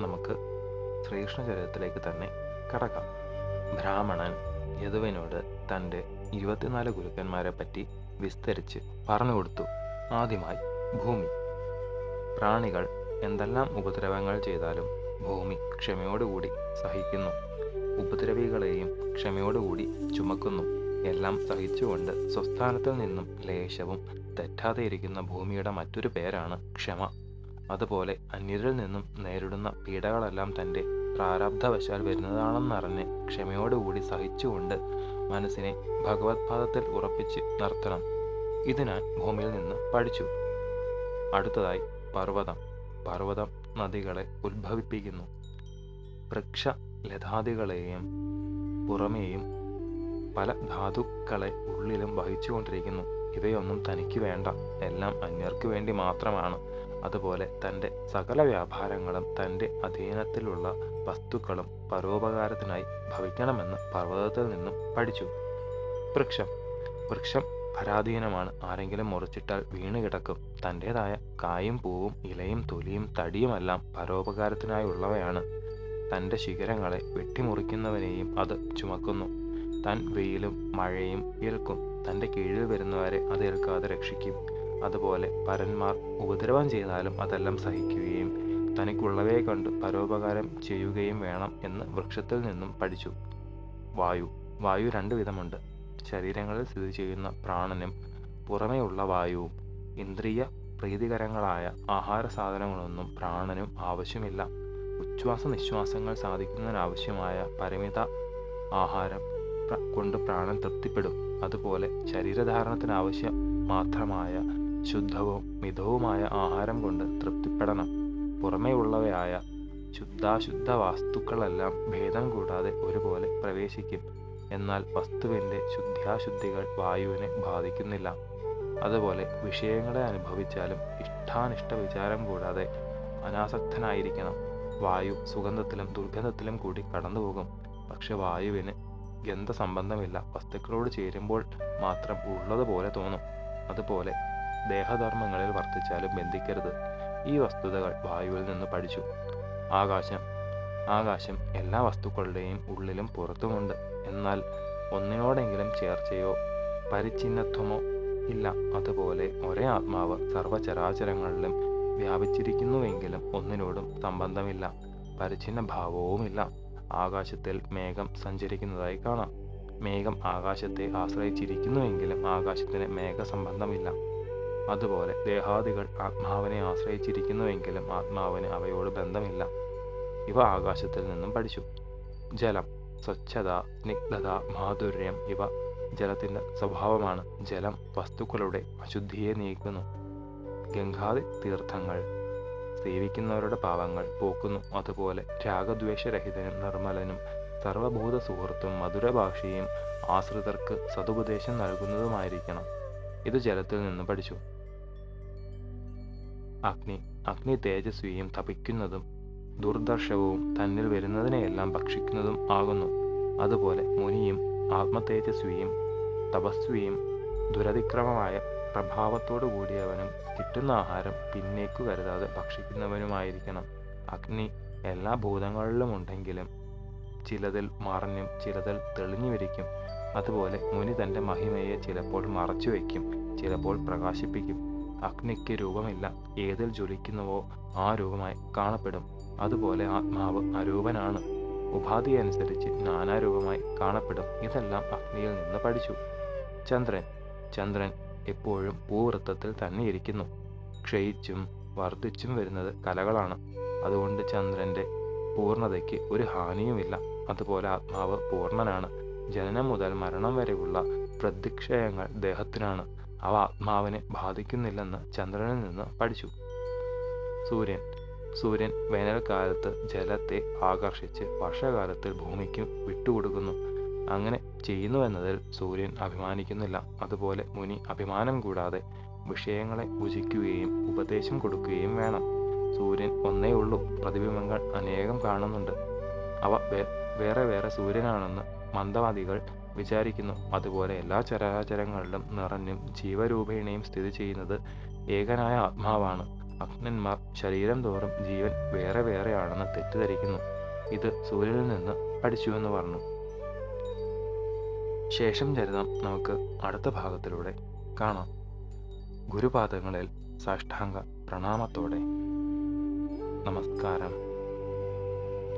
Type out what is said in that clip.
നമുക്ക് ശ്രീകൃഷ്ണചരിതത്തിലേക്ക് തന്നെ കടക്കാം. ബ്രാഹ്മണൻ യദുവിനോട് തൻ്റെ 24 ഗുരുക്കന്മാരെ പറ്റി വിസ്തരിച്ച് പറഞ്ഞു കൊടുത്തു. ആദ്യമായി ഭൂമി. പ്രാണികൾ എന്തെല്ലാം ഉപദ്രവങ്ങൾ ചെയ്താലും ഭൂമി ക്ഷമയോടുകൂടി സഹിക്കുന്നു. ഉപദ്രവികളെയും ക്ഷമയോടുകൂടി ചുമക്കുന്നു. എല്ലാം സഹിച്ചുകൊണ്ട് സ്വസ്ഥാനത്തിൽ നിന്നും ലേശവും തെറ്റാതെ ഇരിക്കുന്ന ഭൂമിയുടെ മറ്റൊരു പേരാണ് ക്ഷമ. അതുപോലെ അന്യരിൽ നിന്നും നേരിടുന്ന പീഡകളെല്ലാം തൻ്റെ പ്രാരബ്ധവശാൽ വരുന്നതാണെന്നറിഞ്ഞ് ക്ഷമയോടുകൂടി സഹിച്ചുകൊണ്ട് മനസ്സിനെ ഭഗവത്പാദത്തിൽ ഉറപ്പിച്ച് നിർത്തണം. ഇത് ഞാൻ ഭൂമിയിൽ നിന്ന് പഠിച്ചു. അടുത്തതായി പർവ്വതം. പർവ്വതം നദികളെ ഉത്ഭവിപ്പിക്കുന്നു. വൃക്ഷ ലതാദികളെയും പുറമേയും പല ധാതുക്കളെ ഉള്ളിലും വഹിച്ചുകൊണ്ടിരിക്കുന്നു. ഇവയൊന്നും തനിക്ക് വേണ്ട, എല്ലാം അന്യർക്ക് വേണ്ടി മാത്രമാണ്. അതുപോലെ തൻ്റെ സകല വ്യാപാരങ്ങളും തൻ്റെ അധീനത്തിലുള്ള വസ്തുക്കളും പരോപകാരത്തിനായി ഭവിക്കണമെന്ന് പർവ്വതത്തിൽ നിന്നും പഠിച്ചു. വൃക്ഷം. വൃക്ഷം പരാധീനമാണ്. ആരെങ്കിലും മുറിച്ചിട്ടാൽ വീണ് കിടക്കും. തൻ്റെതായ കായും പൂവും ഇലയും തൊലിയും തടിയുമെല്ലാം പരോപകാരത്തിനായുള്ളവയാണ്. തൻ്റെ ശിഖരങ്ങളെ വെട്ടിമുറിക്കുന്നവനെയും അത് ചുമക്കുന്നു. താൻ വെയിലും മഴയും ഏൽക്കും. തൻ്റെ കീഴിൽ വരുന്നവരെ അത് ഏൽക്കാതെ രക്ഷിക്കും. അതുപോലെ പരന്മാർ ഉപദ്രവം ചെയ്താലും അതെല്ലാം സഹിക്കുകയും തനിക്കുള്ളവയെ കണ്ട് പരോപകാരം ചെയ്യുകയും വേണം എന്ന് വൃക്ഷത്തിൽ നിന്നും പഠിച്ചു. വായു. വായു 2 വിധമുണ്ട്. ശരീരങ്ങളിൽ സ്ഥിതി ചെയ്യുന്ന പ്രാണനും പുറമേയുള്ള വായുവും. ഇന്ദ്രിയ പ്രീതികരങ്ങളായ ആഹാര സാധനങ്ങളൊന്നും പ്രാണനും ആവശ്യമില്ല. ഉച്ഛ്വാസ നിശ്വാസങ്ങൾ സാധിക്കുന്നതിനാവശ്യമായ പരിമിത ആഹാരം കൊണ്ട് പ്രാണൻ തൃപ്തിപ്പെടും. അതുപോലെ ശരീരധാരണത്തിനാവശ്യം മാത്രമായ ശുദ്ധവും മിതവുമായ ആഹാരം കൊണ്ട് തൃപ്തിപ്പെടണം. പുറമേയുള്ളവയായ ശുദ്ധാശുദ്ധ വസ്തുക്കളെല്ലാം ഭേദം കൂടാതെ ഒരുപോലെ പ്രവേശിക്കും. എന്നാൽ വസ്തുവിൻ്റെ ശുദ്ധാശുദ്ധികൾ വായുവിനെ ബാധിക്കുന്നില്ല. അതുപോലെ വിഷയങ്ങളെ അനുഭവിച്ചാലും ഇഷ്ടാനിഷ്ട വിചാരം കൂടാതെ അനാസക്തനായിരിക്കണം. വായു സുഗന്ധത്തിലും ദുർഗന്ധത്തിലും കൂടി കടന്നുപോകും. പക്ഷെ വായുവിന് ഗന്ധസംബന്ധമില്ല. വസ്തുക്കളോട് ചേരുമ്പോൾ മാത്രം ഉള്ളതുപോലെ തോന്നും. അതുപോലെ ദേഹധർമ്മങ്ങളിൽ വർത്തിച്ചാലും ബന്ധിക്കരുത്. ഈ വസ്തുതകൾ വായുവിൽ നിന്ന് പഠിച്ചു. ആകാശം. ആകാശം എല്ലാ വസ്തുക്കളുടെയും ഉള്ളിലും പുറത്തുമുണ്ട്. എന്നാൽ ഒന്നിനോടെങ്കിലും ചേർച്ചയോ പരിച്ഛിന്നത്വമോ ഇല്ല. അതുപോലെ ഒരേ ആത്മാവ് സർവചരാചരങ്ങളിലും വ്യാപിച്ചിരിക്കുന്നുവെങ്കിലും ഒന്നിനോടും സംബന്ധമില്ല, പരിച്ഛിന്ന ഭാവവുമില്ല. ആകാശത്തിൽ മേഘം സഞ്ചരിക്കുന്നതായി കാണാം. മേഘം ആകാശത്തെ ആശ്രയിച്ചിരിക്കുന്നുവെങ്കിലും ആകാശത്തിന് മേഘസംബന്ധമില്ല. അതുപോലെ ദേഹാദികൾ ആത്മാവിനെ ആശ്രയിച്ചിരിക്കുന്നുവെങ്കിലും ആത്മാവിന് അവയോട് ബന്ധമില്ല. ഇവ ആകാശത്തിൽ നിന്നും പഠിച്ചു. ജലം. സ്വച്ഛത, സ്നിഗ്ധത, മാധുര്യം ഇവ ജലത്തിൻ്റെ സ്വഭാവമാണ്. ജലം വസ്തുക്കളുടെ അശുദ്ധിയെ നീക്കുന്നു. ഗംഗാദി തീർത്ഥങ്ങൾ സേവിക്കുന്നവരുടെ പാപങ്ങൾ പോക്കുന്നു. അതുപോലെ രാഗദ്വേഷരഹിതനും നിർമ്മലനും സർവഭൂത സുഹൃത്തും മധുരഭാഷയും ആശ്രിതർക്ക് സതുപദേശം നൽകുന്നതുമായിരിക്കണം. ഇത് ജലത്തിൽ നിന്ന് പഠിച്ചു. അഗ്നി. അഗ്നി തേജസ്വിയും തപിക്കുന്നതും ദുർദർശവും തന്നിൽ വരുന്നതിനെയെല്ലാം ഭക്ഷിക്കുന്നതും ആകുന്നു. അതുപോലെ മുനിയും ആത്മതേജസ്വിയും തപസ്വിയും ദുരതിക്രമമായ പ്രഭാവത്തോടു കൂടിയവനും കിട്ടുന്ന ആഹാരം പിന്നേക്കു കരുതാതെ ഭക്ഷിക്കുന്നവനുമായിരിക്കണം. അഗ്നി എല്ലാ ഭൂതങ്ങളിലും ഉണ്ടെങ്കിലും ചിലതിൽ മറഞ്ഞും ചിലതിൽ തെളിഞ്ഞുമിരിക്കും. അതുപോലെ മുനി തൻ്റെ മഹിമയെ ചിലപ്പോൾ മറച്ചു വയ്ക്കും, ചിലപ്പോൾ പ്രകാശിപ്പിക്കും. അഗ്നിക്ക് രൂപമില്ല. ഏതിൽ ജ്വലിക്കുന്നുവോ ആ രൂപമായി കാണപ്പെടും. അതുപോലെ ആത്മാവ് അരൂപനാണ്. ഉപാധി അനുസരിച്ച് നാനാരൂപമായി കാണപ്പെടും. ഇതെല്ലാം അഗ്നിയിൽ നിന്ന് പഠിച്ചു. ചന്ദ്രൻ. ചന്ദ്രൻ എപ്പോഴും ഭൂവൃത്തത്തിൽ തന്നെ ഇരിക്കുന്നു. ക്ഷയിച്ചും വർദ്ധിച്ചും വരുന്നത് കലകളാണ്. അതുകൊണ്ട് ചന്ദ്രൻ്റെ പൂർണ്ണതയ്ക്ക് ഒരു ഹാനിയുമില്ല. അതുപോലെ ആത്മാവ് പൂർണ്ണനാണ്. ജനനം മുതൽ മരണം വരെയുള്ള പ്രത്യക്ഷയങ്ങൾ ദേഹത്തിനാണ്. അവ ആത്മാവിനെ ബാധിക്കുന്നില്ലെന്ന് ചന്ദ്രനിൽ നിന്ന് പഠിച്ചു. സൂര്യൻ. സൂര്യൻ വേനൽക്കാലത്ത് ജലത്തെ ആകർഷിച്ച് വർഷകാലത്തിൽ ഭൂമിക്ക് വിട്ടുകൊടുക്കുന്നു. അങ്ങനെ ചെയ്യുന്നുവെന്നതിൽ സൂര്യൻ അഭിമാനിക്കുന്നില്ല. അതുപോലെ മുനി അഭിമാനം കൂടാതെ വിഷയങ്ങളെ ഭുജിക്കുകയും ഉപദേശം കൊടുക്കുകയും വേണം. സൂര്യൻ ഒന്നേ ഉള്ളൂ, പ്രതിബിംബങ്ങൾ അനേകം കാണുന്നുണ്ട്. അവ വേറെ വേറെ സൂര്യനാണെന്ന് മന്ദവാദികൾ വിചാരിക്കുന്നു. അതുപോലെ എല്ലാ ചരാചരങ്ങളിലും നിറഞ്ഞും ജീവരൂപേണയും സ്ഥിതി ചെയ്യുന്നത് ഏകനായ ആത്മാവാണ്. ഭക്തന്മാർ ശരീരം തോറും ജീവൻ വേറെ വേറെയാണെന്ന് തെറ്റിദ്ധരിക്കുന്നു. ഇത് സൂര്യനിൽ നിന്ന് പഠിച്ചുവെന്ന് പറഞ്ഞു. ശേഷം ചരിതം നമുക്ക് അടുത്ത ഭാഗത്തിലൂടെ കാണാം. ഗുരുപാദങ്ങളിൽ സാഷ്ടാംഗ പ്രണാമത്തോടെ നമസ്കാരം.